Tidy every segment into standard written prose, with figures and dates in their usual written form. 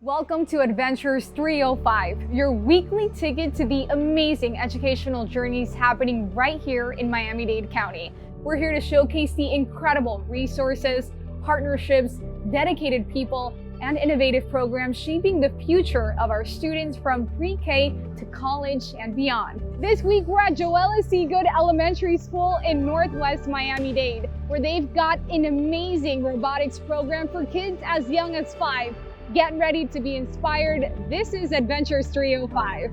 Welcome to Adventures 305, your weekly ticket to the amazing educational journeys happening right here in Miami-Dade County. We're here to showcase the incredible resources, partnerships, dedicated people, and innovative programs shaping the future of our students from pre-K to college and beyond. This week, we're at Joella C. Good Elementary School in Northwest Miami-Dade, where they've got an amazing robotics program for kids as young as 5. Get ready to be inspired. This is Adventures 305.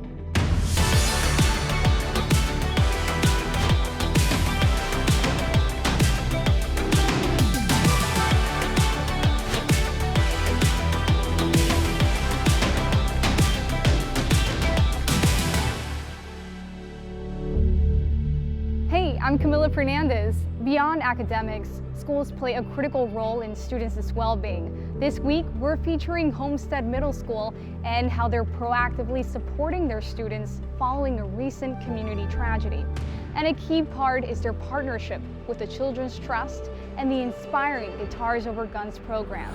Hey, I'm Camila Fernandez. Beyond academics, schools play a critical role in students' well-being. This week, we're featuring Homestead Middle School and how they're proactively supporting their students following a recent community tragedy. And a key part is their partnership with the Children's Trust and the inspiring Guitars Over Guns program.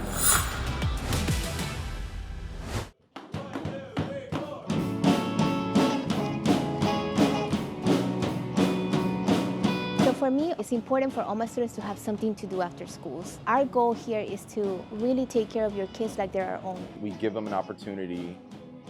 For me, it's important for all my students to have something to do after schools. Our goal here is to really take care of your kids like they're our own. We give them an opportunity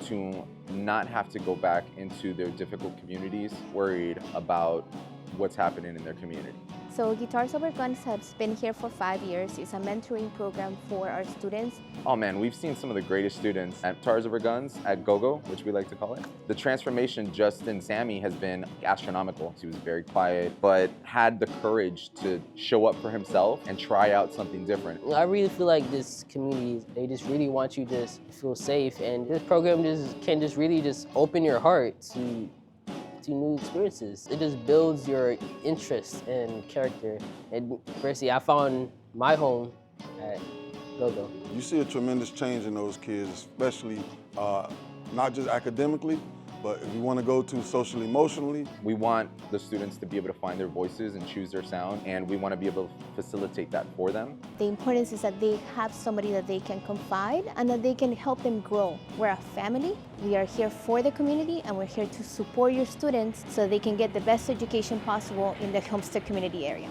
to not have to go back into their difficult communities worried about what's happening in their community. So Guitars Over Guns has been here for 5 years. It's a mentoring program for our students. Oh man, we've seen some of the greatest students at Guitars Over Guns, at GoGo, which we like to call it. The transformation just in Sammy has been astronomical. He was very quiet, but had the courage to show up for himself and try out something different. I really feel like this community, they just really want you to just feel safe, and this program can really open your heart to new experiences. It just builds your interest and character. And firstly, I found my home at GoGo. You see a tremendous change in those kids, especially not just academically, but if you want to go to social emotionally. We want the students to be able to find their voices and choose their sound, and we want to be able to facilitate that for them. The importance is that they have somebody that they can confide and that they can help them grow. We're a family. We are here for the community, and we're here to support your students so they can get the best education possible in the Homestead community area.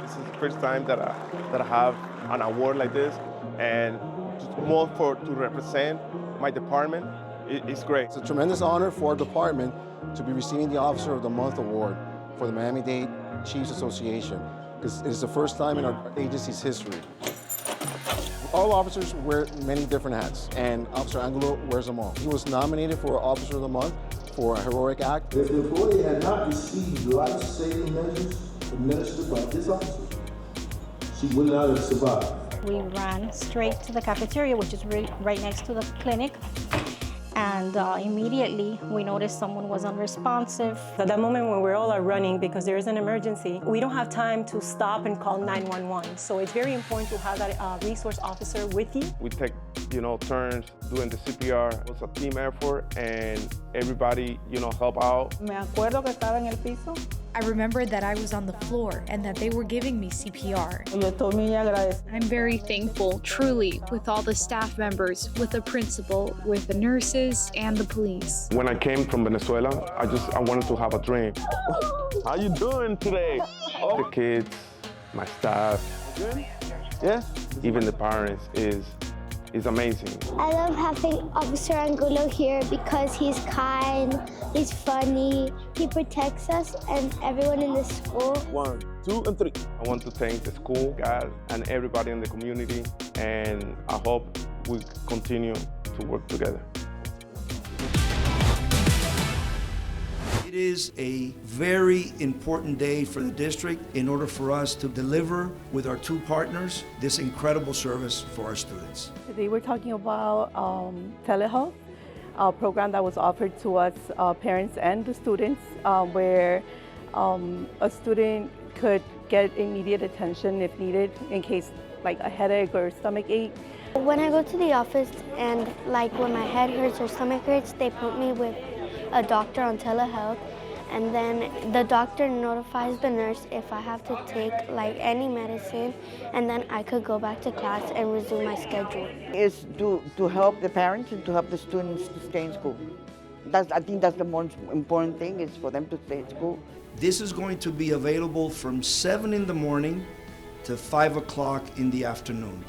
This is the first time that I have an award like this, and just more to represent my department. It's great. It's a tremendous honor for our department to be receiving the Officer of the Month award for the Miami-Dade Chiefs Association, because it is the first time in our agency's history. All officers wear many different hats, and Officer Angulo wears them all. He was nominated for Officer of the Month for a heroic act. If the employee had not received life-saving measures administered by this officer, she would not have survived. We ran straight to the cafeteria, which is right next to the clinic. And immediately we noticed someone was unresponsive. At that moment when we all are running because there is an emergency, we don't have time to stop and call 911. So it's very important to have that resource officer with you. We take, turns doing the CPR. It was a team effort, and everybody, help out. Me acuerdo que estaba en el piso. I remembered that I was on the floor and that they were giving me CPR. Yo estoy muy agradecida. I'm very thankful, truly, with all the staff members, with the principal, with the nurses, and the police. When I came from Venezuela, I wanted to have a dream. How you doing today? The kids, my staff, yeah, even the parents is amazing. I love having Officer Angulo here because he's kind, he's funny, he protects us and everyone in the school. 1, 2, and 3. I want to thank the school, guys, and everybody in the community, and I hope we continue to work together. It is a very important day for the district in order for us to deliver with our two partners this incredible service for our students. Today we're talking about telehealth, a program that was offered to us parents and the students where a student could get immediate attention if needed in case like a headache or stomach ache. When I go to the office and when my head hurts or stomach hurts, they put me with a doctor on telehealth, and then the doctor notifies the nurse if I have to take like any medicine, and then I could go back to class and resume my schedule. Is to help the parents and to help the students to stay in school. I think that's the most important thing, is for them to stay in school. This is going to be available from 7 in the morning to 5 o'clock in the afternoon.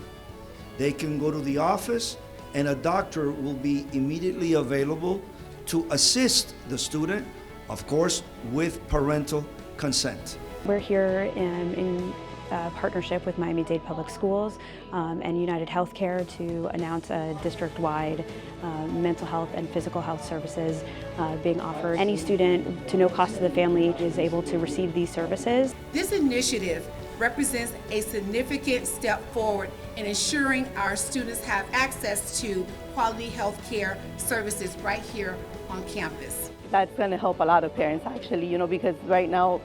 They can go to the office and a doctor will be immediately available to assist the student, of course, with parental consent. We're here in partnership with Miami-Dade Public Schools and United Healthcare to announce a district-wide mental health and physical health services being offered. Any student, to no cost to the family, is able to receive these services. This initiative represents a significant step forward in ensuring our students have access to quality health care services right here on campus. That's going to help a lot of parents, actually, because right now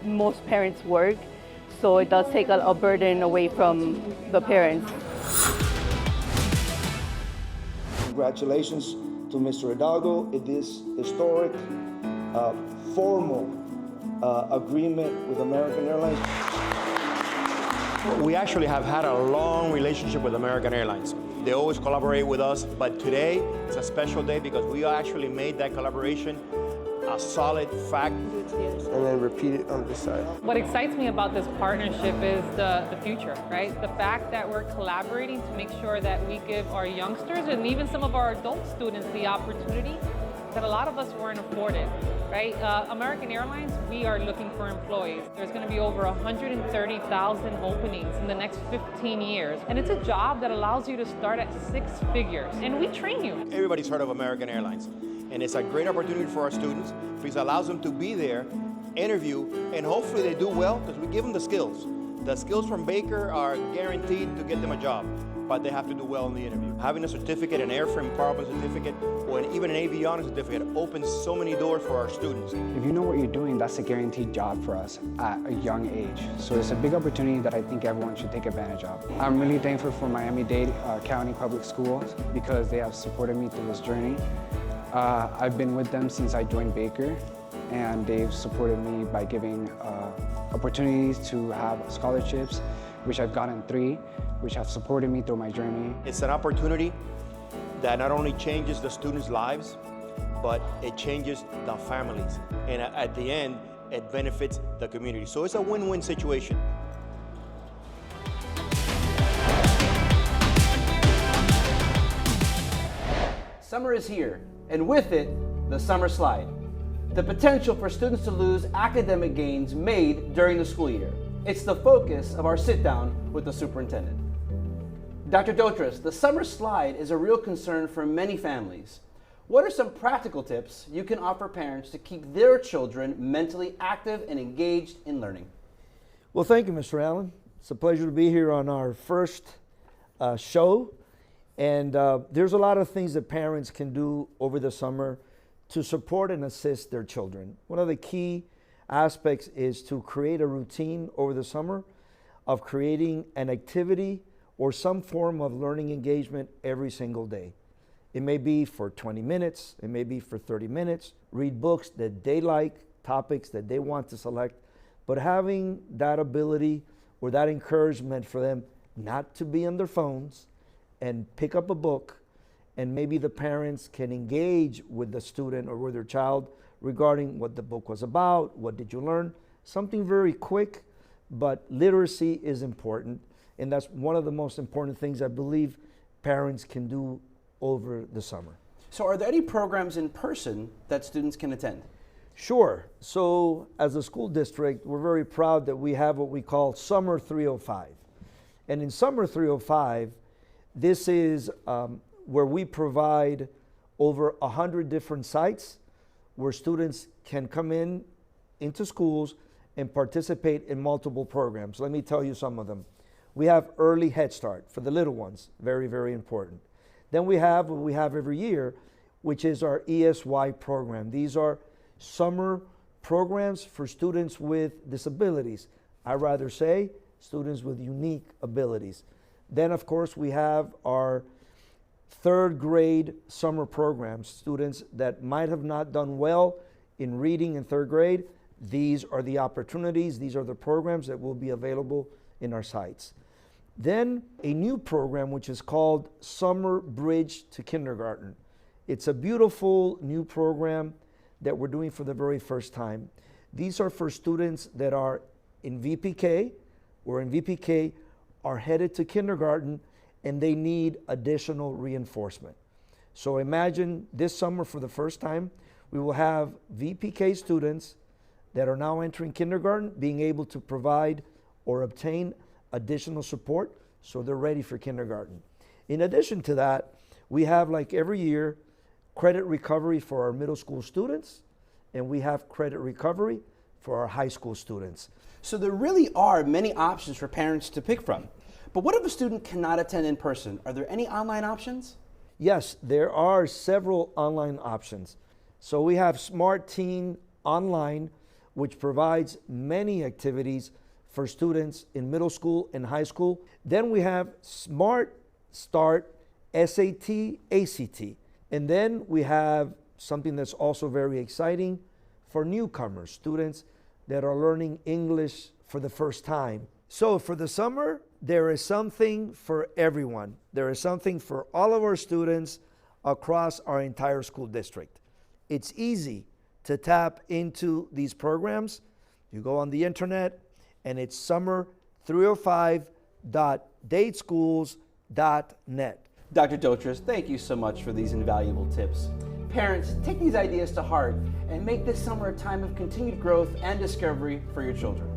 most parents work, so it does take a burden away from the parents. Congratulations to Mr. Hidalgo. It is historic, formal agreement with American Airlines. We actually have had a long relationship with American Airlines. They always collaborate with us, but today it's a special day because we actually made that collaboration a solid fact. And then repeat it on this side. What excites me about this partnership is the future, right? The fact that we're collaborating to make sure that we give our youngsters and even some of our adult students the opportunity that a lot of us weren't afforded, right? American Airlines, we are looking for employees. There's gonna be over 130,000 openings in the next 15 years. And it's a job that allows you to start at 6 figures. And we train you. Everybody's heard of American Airlines. And it's a great opportunity for our students because it allows them to be there, interview, and hopefully they do well because we give them the skills. The skills from Baker are guaranteed to get them a job, but they have to do well in the interview. Having a certificate, an airframe power certificate, or even an avionics certificate opens so many doors for our students. If you know what you're doing, that's a guaranteed job for us at a young age. So it's a big opportunity that I think everyone should take advantage of. I'm really thankful for Miami-Dade County Public Schools because they have supported me through this journey. I've been with them since I joined Baker, and they've supported me by giving opportunities to have scholarships, which I've gotten 3, which have supported me through my journey. It's an opportunity that not only changes the students' lives, but it changes the families. And at the end, it benefits the community. So it's a win-win situation. Summer is here, and with it, the summer slide. The potential for students to lose academic gains made during the school year. It's the focus of our sit-down with the superintendent. Dr. Dotris, the summer slide is a real concern for many families. What are some practical tips you can offer parents to keep their children mentally active and engaged in learning? Well, thank you, Mr. Allen. It's a pleasure to be here on our first show. And there's a lot of things that parents can do over the summer to support and assist their children. One of the key aspects is to create a routine over the summer of creating an activity or some form of learning engagement every single day. It may be for 20 minutes, it may be for 30 minutes. Read books that they like, topics that they want to select, but having that ability or that encouragement for them not to be on their phones and pick up a book, and maybe the parents can engage with the student or with their child regarding what the book was about, what did you learn, something very quick, but literacy is important, and that's one of the most important things I believe parents can do over the summer. So are there any programs in person that students can attend? Sure. So as a school district, we're very proud that we have what we call Summer 305. And in Summer 305, this is where we provide over 100 different sites where students can come into schools and participate in multiple programs. Let me tell you some of them. We have Early Head Start for the little ones, very, very important. Then we have what we have every year, which is our ESY program. These are summer programs for students with disabilities. I rather say students with unique abilities. Then, of course, we have our 3rd grade summer programs, students that might have not done well in reading in 3rd grade, these are the opportunities, these are the programs that will be available in our sites. Then a new program which is called Summer Bridge to Kindergarten. It's a beautiful new program that we're doing for the very first time. These are for students that are in VPK or in VPK are headed to kindergarten and they need additional reinforcement. So imagine this summer for the first time, we will have VPK students that are now entering kindergarten being able to provide or obtain additional support so they're ready for kindergarten. In addition to that, we have, like every year, credit recovery for our middle school students, and we have credit recovery for our high school students. So there really are many options for parents to pick from. But what if a student cannot attend in person? Are there any online options? Yes, there are several online options. So we have Smart Teen Online, which provides many activities for students in middle school and high school. Then we have Smart Start SAT, ACT. And then we have something that's also very exciting for newcomers, students that are learning English for the first time. So for the summer, there is something for everyone. There is something for all of our students across our entire school district. It's easy to tap into these programs. You go on the internet and it's summer305.dateschools.net. Dr. Dotris, thank you so much for these invaluable tips. Parents, take these ideas to heart and make this summer a time of continued growth and discovery for your children.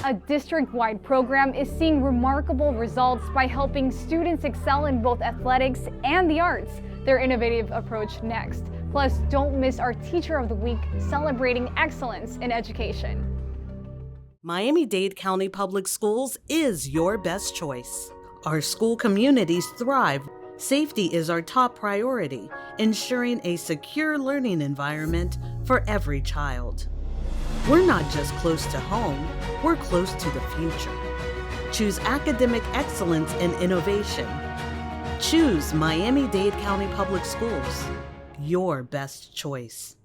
A district-wide program is seeing remarkable results by helping students excel in both athletics and the arts. Their innovative approach next. Plus, don't miss our Teacher of the Week celebrating excellence in education. Miami-Dade County Public Schools is your best choice. Our school communities thrive. Safety is our top priority, ensuring a secure learning environment for every child. We're not just close to home, we're close to the future. Choose academic excellence and innovation. Choose Miami-Dade County Public Schools, your best choice.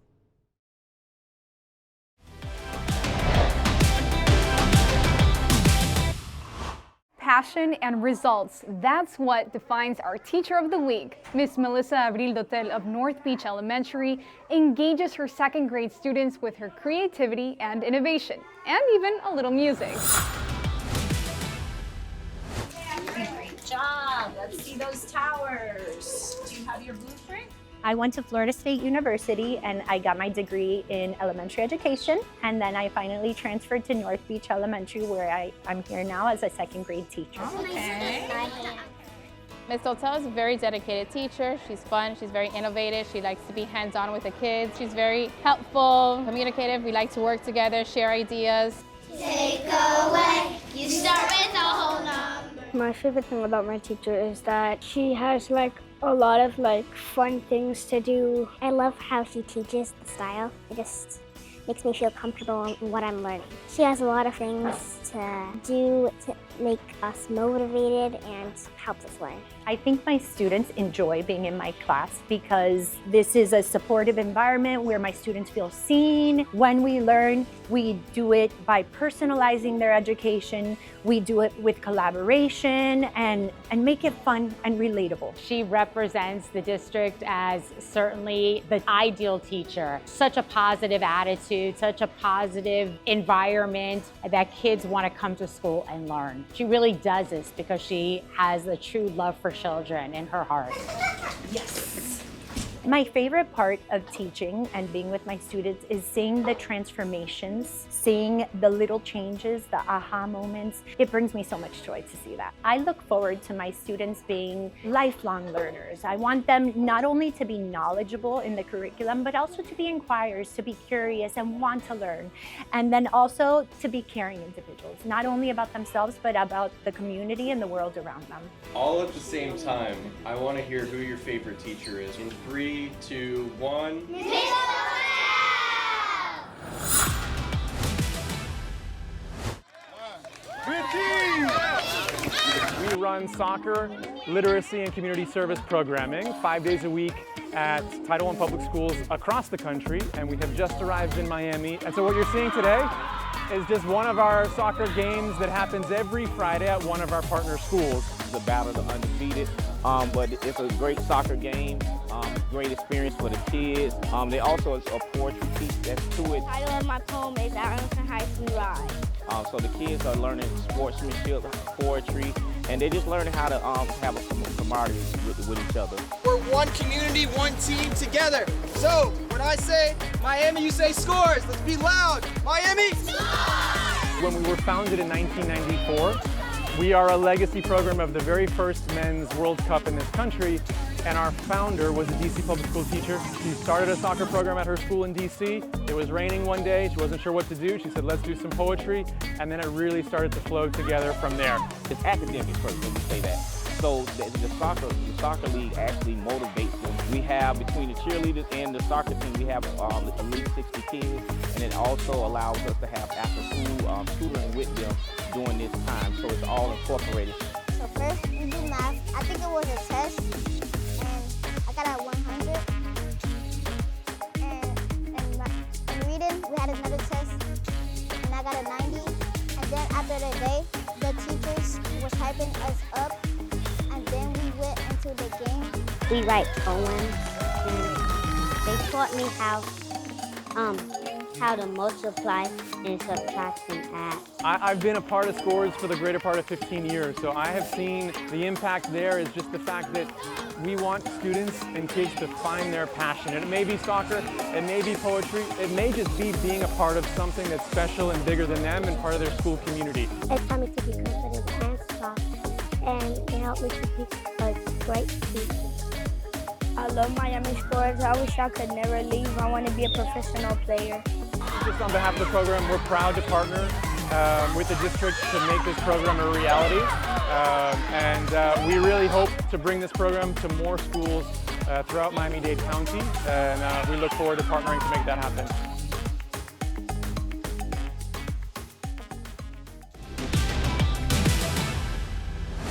Passion and results, that's what defines our Teacher of the Week. Miss Melissa Abril Dotel of North Beach Elementary engages her 2nd grade students with her creativity and innovation, and even a little music. Great job. Let's see those towers. Do you have your blueprint? I went to Florida State University and I got my degree in elementary education, and then I finally transferred to North Beach Elementary where I'm here now as a 2nd grade teacher. Okay. Ms. Dotel is a very dedicated teacher. She's fun, she's very innovative, she likes to be hands-on with the kids. She's very helpful, communicative, we like to work together, share ideas. Take away, you start with a whole number. My favorite thing about my teacher is that she has a lot of fun things to do. I love how she teaches the style. It just makes me feel comfortable in what I'm learning. She has a lot of things to do to make us motivated and helps us learn. I think my students enjoy being in my class because this is a supportive environment where my students feel seen. When we learn, we do it by personalizing their education. We do it with collaboration and make it fun and relatable. She represents the district as certainly the ideal teacher. Such a positive attitude, such a positive environment that kids want to come to school and learn. She really does this because she has a true love for children in her heart. Yes. My favorite part of teaching and being with my students is seeing the transformations, seeing the little changes, the aha moments. It brings me so much joy to see that. I look forward to my students being lifelong learners. I want them not only to be knowledgeable in the curriculum, but also to be inquirers, to be curious and want to learn. And then also to be caring individuals, not only about themselves, but about the community and the world around them. All at the same time, I want to hear who your favorite teacher is. In 3, 2, 1. We run soccer, literacy, and community service programming 5 days a week at Title I public schools across the country, and we have just arrived in Miami. And so what you're seeing today is just one of our soccer games that happens every Friday at one of our partner schools. It's a battle of the undefeated, but it's a great soccer game, great experience for the kids. They also a poetry piece that's to it. The title of my poem is Arlington Heights We Ride. So the kids are learning sportsmanship, poetry, and they're just learning how to have a camaraderie with each other. We're one community, one team together. So when I say Miami, you say scores. Let's be loud. Miami! Scores! When we were founded in 1994, we are a legacy program of the very first men's World Cup in this country, and our founder was a DC public school teacher. She started a soccer program at her school in DC. It was raining one day, she wasn't sure what to do. She said, let's do some poetry, and then it really started to flow together from there. It's academic first, let me say that. So the soccer league actually motivates them. We have, between the cheerleaders and the soccer team, we have at least 60 kids, and it also allows us to have after-school tutoring with them during this time, so it's all incorporated. So first we do math. I think it was a test, and I got a 100. And in reading, we had another test, and I got a 90. And then after the day, the teachers was hyping us up, and then we went into the game. We write poems, and they taught me how to multiply and subtract and add. I've been a part of Scores for the greater part of 15 years, so I have seen the impact there is just the fact that we want students and kids to find their passion. And it may be soccer, it may be poetry, it may just be being a part of something that's special and bigger than them and part of their school community. It taught me to be confident and strong, and it helped me to be a great teacher. I love Miami Scores. I wish I could never leave. I want to be a professional player. Just on behalf of the program, we're proud to partner with the district to make this program a reality. We really hope to bring this program to more schools throughout Miami-Dade County, and we look forward to partnering to make that happen.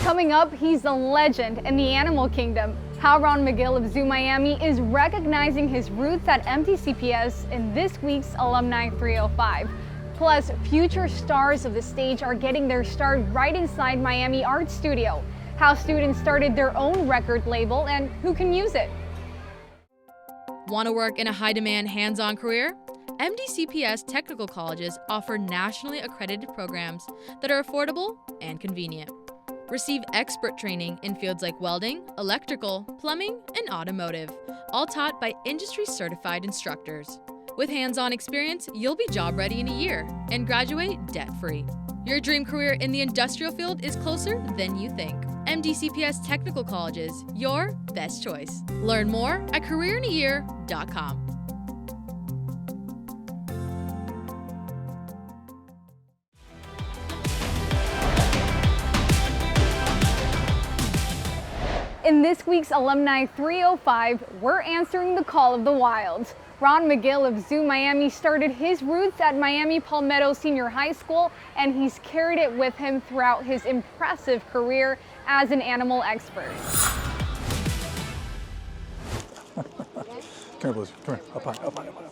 Coming up, he's a legend in the animal kingdom. How Ron McGill of Zoo Miami is recognizing his roots at MDCPS in this week's Alumni 305. Plus, future stars of the stage are getting their start right inside Miami Art Studio. How students started their own record label and who can use it. Want to work in a high-demand, hands-on career? MDCPS technical colleges offer nationally accredited programs that are affordable and convenient. Receive expert training in fields like welding, electrical, plumbing, and automotive, all taught by industry-certified instructors. With hands-on experience, you'll be job-ready in a year and graduate debt-free. Your dream career in the industrial field is closer than you think. MDCPS Technical Colleges, your best choice. Learn more at careerinayear.com. In this week's Alumni 305, we're answering the call of the wild. Ron McGill of Zoo Miami started his roots at Miami Palmetto Senior High School, and he's carried it with him throughout his impressive career as an animal expert. Come here, up high.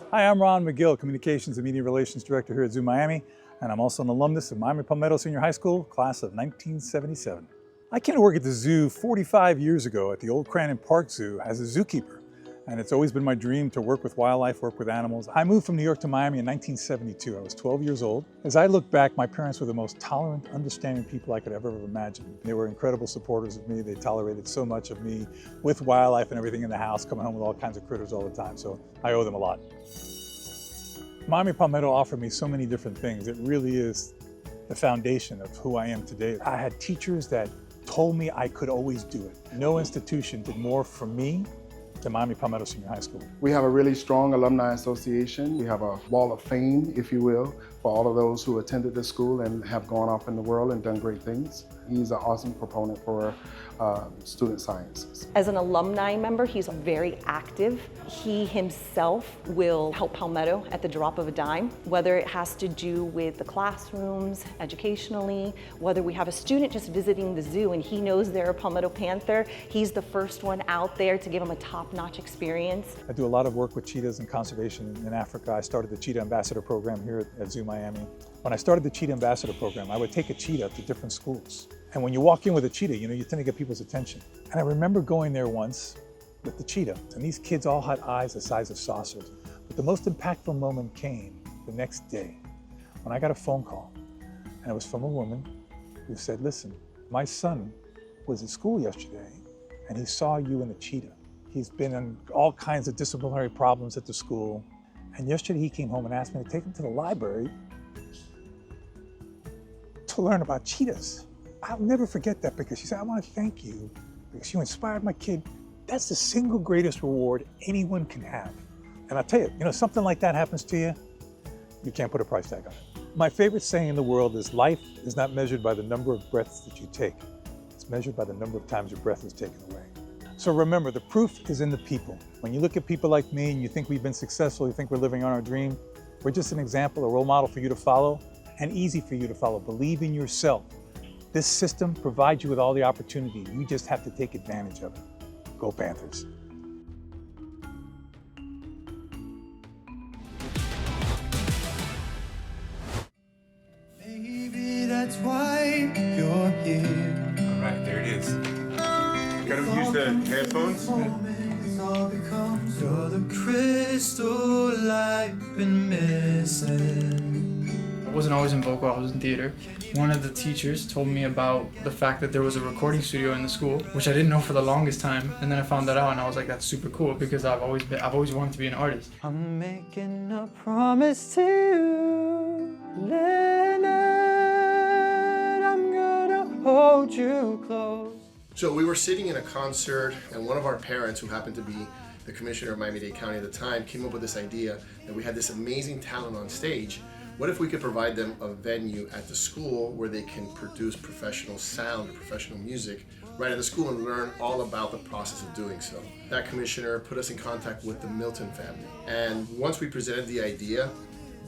Hi, I'm Ron McGill, Communications and Media Relations Director here at Zoo Miami, and I'm also an alumnus of Miami Palmetto Senior High School, class of 1977. I came to work at the zoo 45 years ago at the old Crandon Park Zoo as a zookeeper, and it's always been my dream to work with wildlife, work with animals. I moved from New York to Miami in 1972. I was 12 years old. As I look back, my parents were the most tolerant, understanding people I could ever have imagined. They were incredible supporters of me. They tolerated so much of me with wildlife and everything in the house, coming home with all kinds of critters all the time, so I owe them a lot. Miami Palmetto offered me so many different things. It really is the foundation of who I am today. I had teachers that told me I could always do it. No institution did more for me than Miami Palmetto Senior High School. We have a really strong alumni association. We have a wall of fame, if you will, for all of those who attended this school and have gone off in the world and done great things. He's an awesome proponent for student sciences. As an alumni member, he's very active. He himself will help Palmetto at the drop of a dime, whether it has to do with the classrooms, educationally, whether we have a student just visiting the zoo and he knows they're a Palmetto Panther, he's the first one out there to give them a top-notch experience. I do a lot of work with cheetahs and conservation in Africa. I started the Cheetah Ambassador Program here at Zoo Miami. When I started the Cheetah Ambassador Program, I would take a cheetah to different schools. And when you walk in with a cheetah, you tend to get people's attention. And I remember going there once with the cheetah, and these kids all had eyes the size of saucers. But the most impactful moment came the next day when I got a phone call, and it was from a woman who said, listen, my son was at school yesterday, and he saw you and the cheetah. He's been in all kinds of disciplinary problems at the school, and yesterday he came home and asked me to take him to the library to learn about cheetahs. I'll never forget that because she said, I want to thank you because you inspired my kid. That's the single greatest reward anyone can have. And I'll tell you, something like that happens to you, you can't put a price tag on it. My favorite saying in the world is life is not measured by the number of breaths that you take. It's measured by the number of times your breath is taken away. So remember, the proof is in the people. When you look at people like me and you think we've been successful, you think we're living on our dream, we're just an example, a role model for you to follow, and easy for you to follow. Believe in yourself. This system provides you with all the opportunity. You just have to take advantage of it. Go Panthers. Maybe that's why you're here. All right, there it is. Gotta use the headphones. You're the crystal I've been missing. I wasn't always in vocal, I was in theater. One of the teachers told me about the fact that there was a recording studio in the school, which I didn't know for the longest time. And then I found that out and I was like, that's super cool because I've always wanted to be an artist. I'm making a promise to you, Leonard, I'm gonna hold you close. So we were sitting in a concert and one of our parents, who happened to be the commissioner of Miami-Dade County at the time, came up with this idea that we had this amazing talent on stage. What if we could provide them a venue at the school where they can produce professional sound or professional music right at the school and learn all about the process of doing so? That commissioner put us in contact with the Milton family. And once we presented the idea,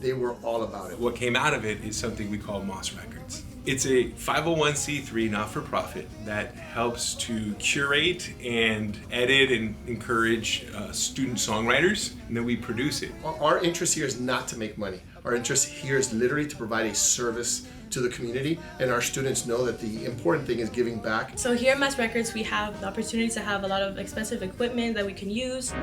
they were all about it. What came out of it is something we call Moss Records. It's a 501c3 not-for-profit that helps to curate and edit and encourage student songwriters, and then we produce it. Our interest here is not to make money. Our interest here is literally to provide a service to the community, and our students know that the important thing is giving back. So here at Moss Records, we have the opportunity to have a lot of expensive equipment that we can use.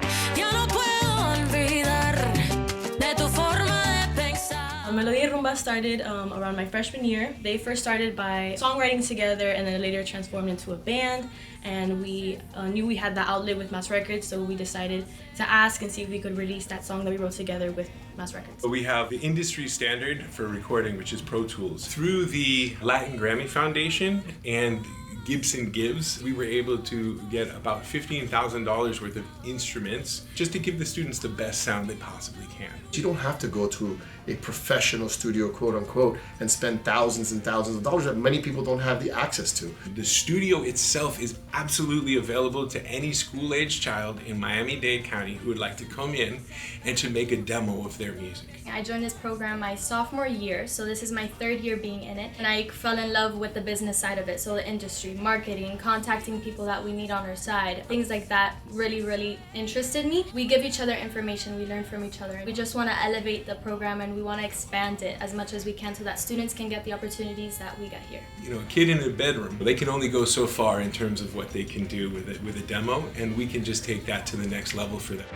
Melody Rumba started around my freshman year. They first started by songwriting together and then later transformed into a band. And we knew we had that outlet with Moss Records, so we decided to ask and see if we could release that song that we wrote together with Moss Records. We have the industry standard for recording, which is Pro Tools. Through the Latin Grammy Foundation and Gibson Gives, we were able to get about $15,000 worth of instruments just to give the students the best sound they possibly can. You don't have to go to a professional studio, quote unquote, and spend thousands and thousands of dollars that many people don't have the access to. The studio itself is absolutely available to any school-aged child in Miami-Dade County who would like to come in and to make a demo of their music. I joined this program my sophomore year, so this is my third year being in it, and I fell in love with the business side of it, so the industry, marketing, contacting people that we need on our side, things like that really interested me. We give each other information, we learn from each other. We just want to elevate the program and we want to expand it as much as we can so that students can get the opportunities that we get here. You know, a kid in a bedroom, they can only go so far in terms of what they can do with a demo, and we can just take that to the next level for them.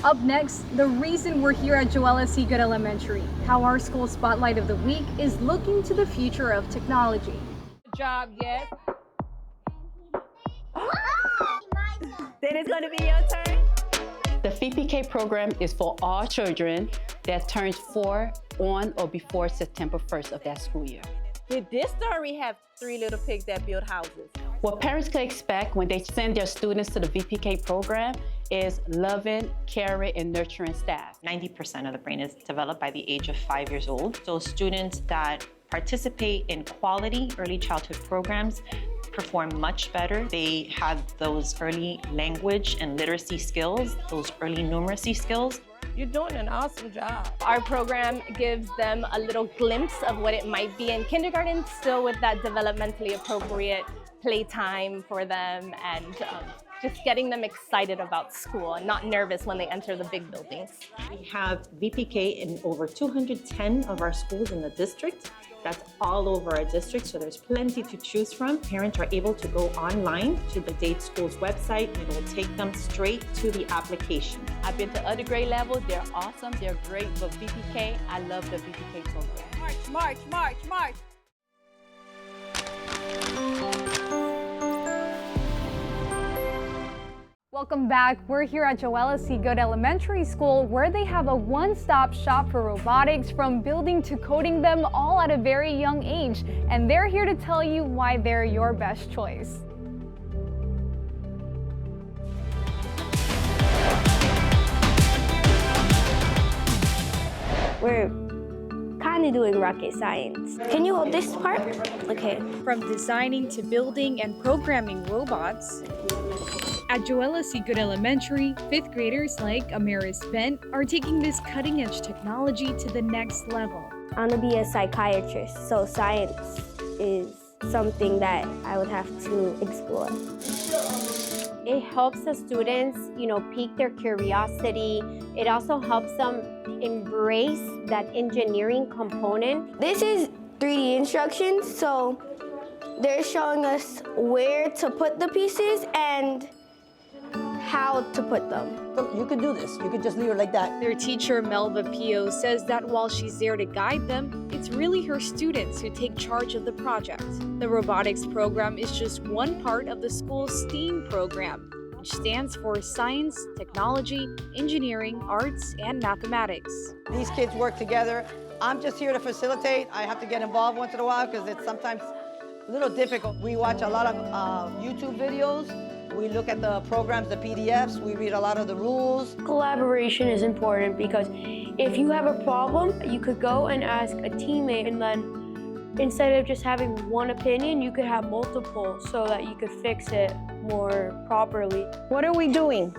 Up next, the reason we're here at Joella C. Good Elementary, how our school spotlight of the week is looking to the future of technology. Good job, yes. Then it's going to be your turn. The VPK program is for all children that turns 4 on or before September 1st of that school year. Did this story have 3 little pigs that build houses? What parents can expect when they send their students to the VPK program is loving, caring, and nurturing staff. 90% of the brain is developed by the age of 5 years old. So students that participate in quality early childhood programs perform much better. They have those early language and literacy skills, those early numeracy skills. You're doing an awesome job. Our program gives them a little glimpse of what it might be in kindergarten, still with that developmentally appropriate playtime for them and just getting them excited about school and not nervous when they enter the big buildings. We have VPK in over 210 of our schools in the district. That's all over our district, so there's plenty to choose from. Parents are able to go online to the Dade Schools website. It will take them straight to the application. I've been to other grade level. They're awesome. They're great, but VPK, I love the VPK program. March, march, march, march. Welcome back. We're here at Joella C. Good Elementary School, where they have a one-stop shop for robotics, from building to coding them, all at a very young age. And they're here to tell you why they're your best choice. We're kind of doing rocket science. Can you hold this part? Okay. From designing to building and programming robots, at Joella C. Good Elementary, 5th graders like Amaris Bent are taking this cutting-edge technology to the next level. I want to be a psychiatrist, so science is something that I would have to explore. It helps the students, pique their curiosity. It also helps them embrace that engineering component. This is 3D instructions, so they're showing us where to put the pieces and how to put them. You could do this. You could just leave it like that. Their teacher, Melva Pio, says that while she's there to guide them, it's really her students who take charge of the project. The robotics program is just one part of the school's STEAM program, which stands for Science, Technology, Engineering, Arts, and Mathematics. These kids work together. I'm just here to facilitate. I have to get involved once in a while because it's sometimes a little difficult. We watch a lot of YouTube videos. We look at the programs, the PDFs. We read a lot of the rules. Collaboration is important because if you have a problem, you could go and ask a teammate, and then instead of just having one opinion, you could have multiple so that you could fix it more properly. What are we doing?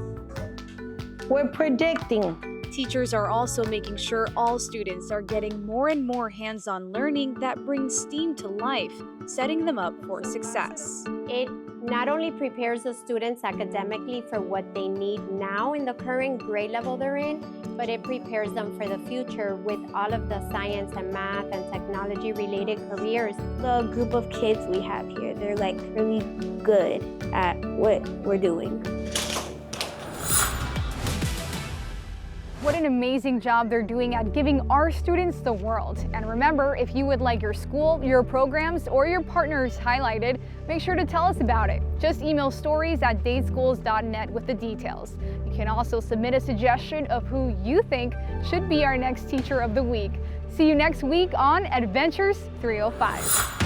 We're predicting. Teachers are also making sure all students are getting more and more hands-on learning that brings STEAM to life, setting them up for success. It not only prepares the students academically for what they need now in the current grade level they're in, but it prepares them for the future with all of the science and math and technology related careers. The group of kids we have here, they're like really good at what we're doing. What an amazing job they're doing at giving our students the world. And remember, if you would like your school, your programs, or your partners highlighted, make sure to tell us about it. Just email stories@dadeschools.net with the details. You can also submit a suggestion of who you think should be our next Teacher of the Week. See you next week on Adventures 305.